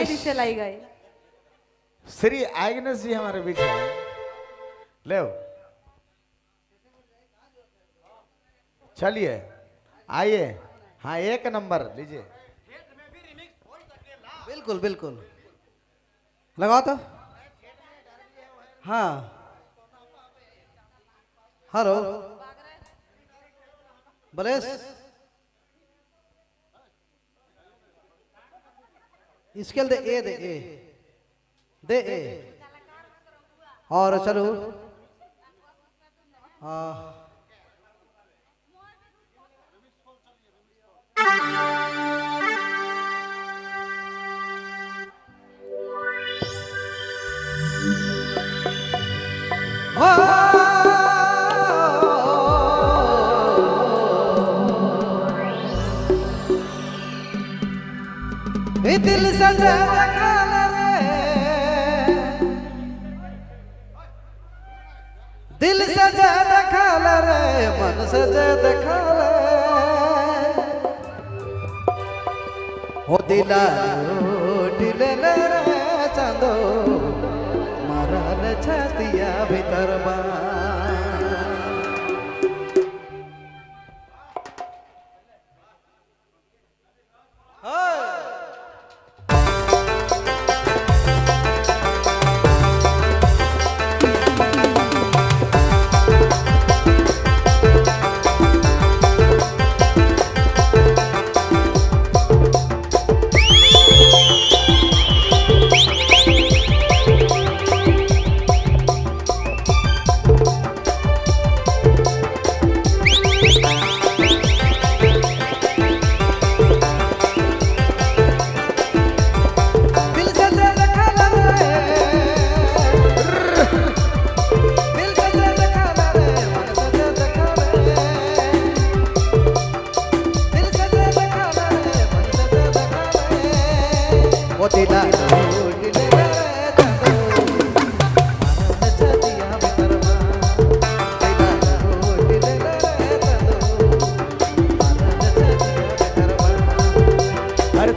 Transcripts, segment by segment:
ID से लाई गई। श्री आग्नेश जी हमारे बीच में ले चलिए आइए। हाँ एक नंबर लीजिए। बिल्कुल बिल्कुल लगाओ तो। हाँ हेलो बलेश स्केल दे दे ए और चलो दिल सजा दिल सजा दखाल रे मन सजा दखाल हो दिला दिले रे चांदो मारल छातिया भीतर बा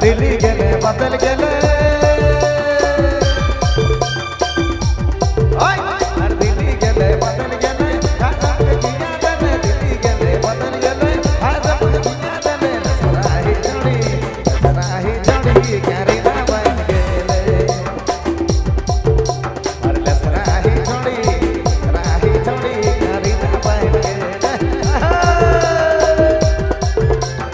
दिल्ली गेले बदल गेले दिल्ली गेले बदल गेले दिल्ली गेले बदल गेले राही जोड़ी क्यारी ना बन गेले राही जोड़ी क्यारी ना बन गेले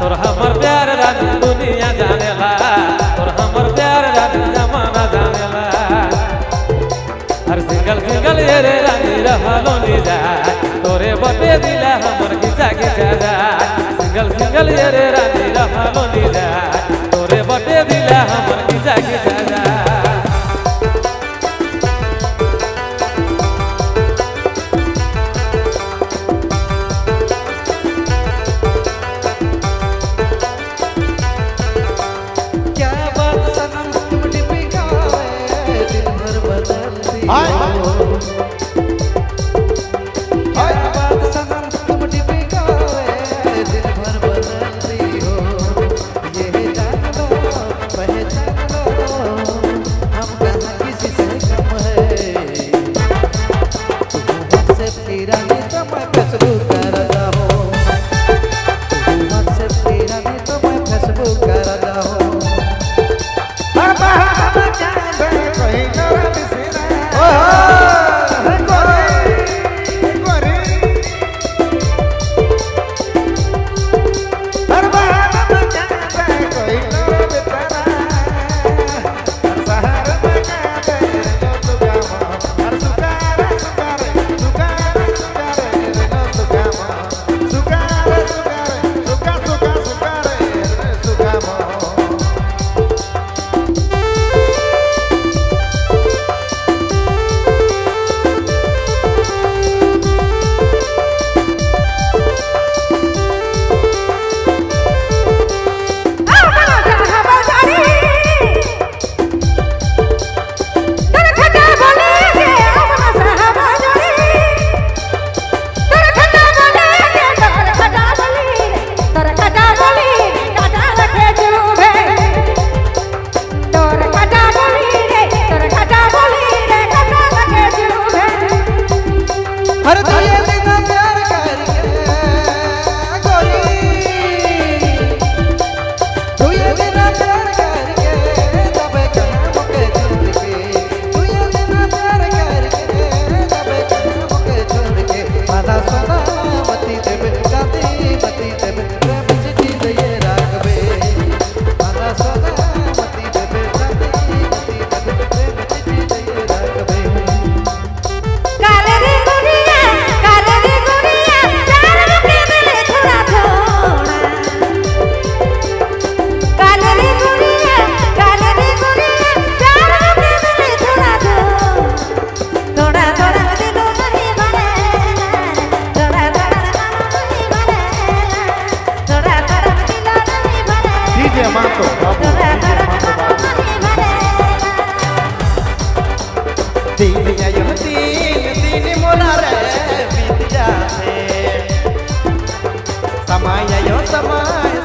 तोर हमर प्यार रानी दुनिया जानेला तोर हमर प्यार रानी जमाना जानेला हर सिंगल ये रे रानी रहलो नी जा तोरे बटे दिला हमर खिचा खिचा जा सिंगल ये रे रानी रहलो नी जा तोरे बटे दिला हमर खिचा खिचा जा भर बदलती हाय। हो। हाय। क्या बात सनम तुम टिपिकावे दिन भर बदलती हो। ये जान लो पहचान लो हम कहाँ किसी से कम है। तू हमसे तेरा नहीं तो मैं फेसबुक करता हूँ। तू हमसे तेरा नहीं तो मैं फेसबुक करता हूँ।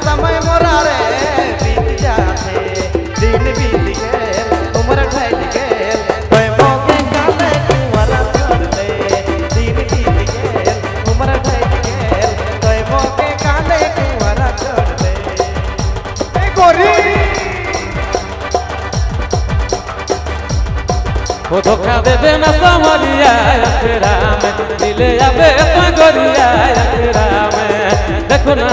समय मोरा रे बीत जाते दिन बीत गए उम्र ढल गए कोई मौके काले कुंवरा छोड़ दे दिन बीत गए उम्र ढल गए कोई मौके काले कुंवरा छोड़ दे ए गोरी वो धोखा देवे ना समझिया तेरा में दिले आवे गोरिया तेरा में देखो ना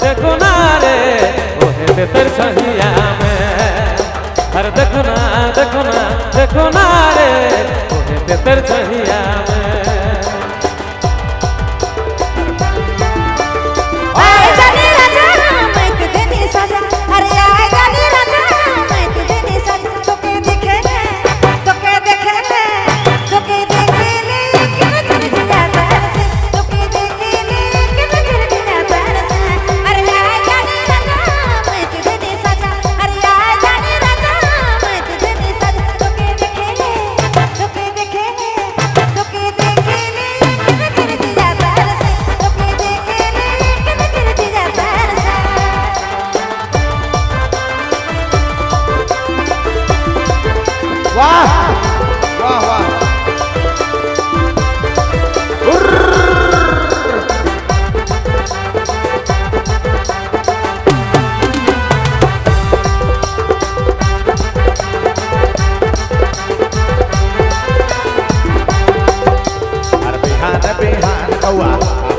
देखो ना रे ओहे तेर सहिया में अरे देखो ना रे ओहे तेर सहिया में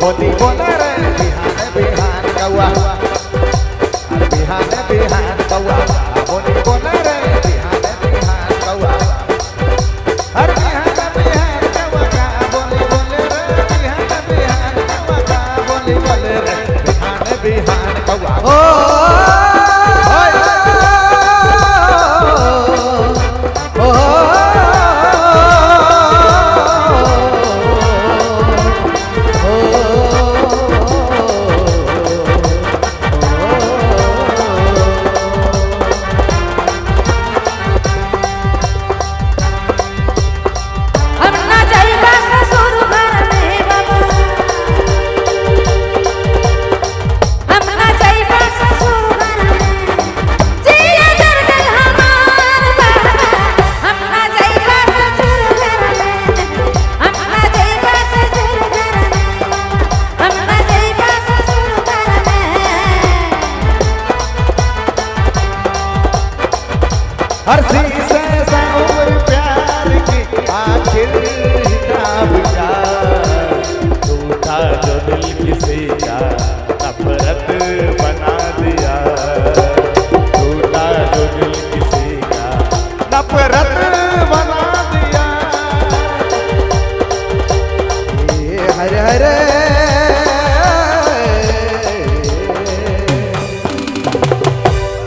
होती बोले रे बिहान कौआ अरे बिहान कौआ होती बोले रे बिहान कौआ अरे बिहान कौआ का बोले रे बिहान कौआ का बोले रे बिहान कौआ ओ हर सिंगल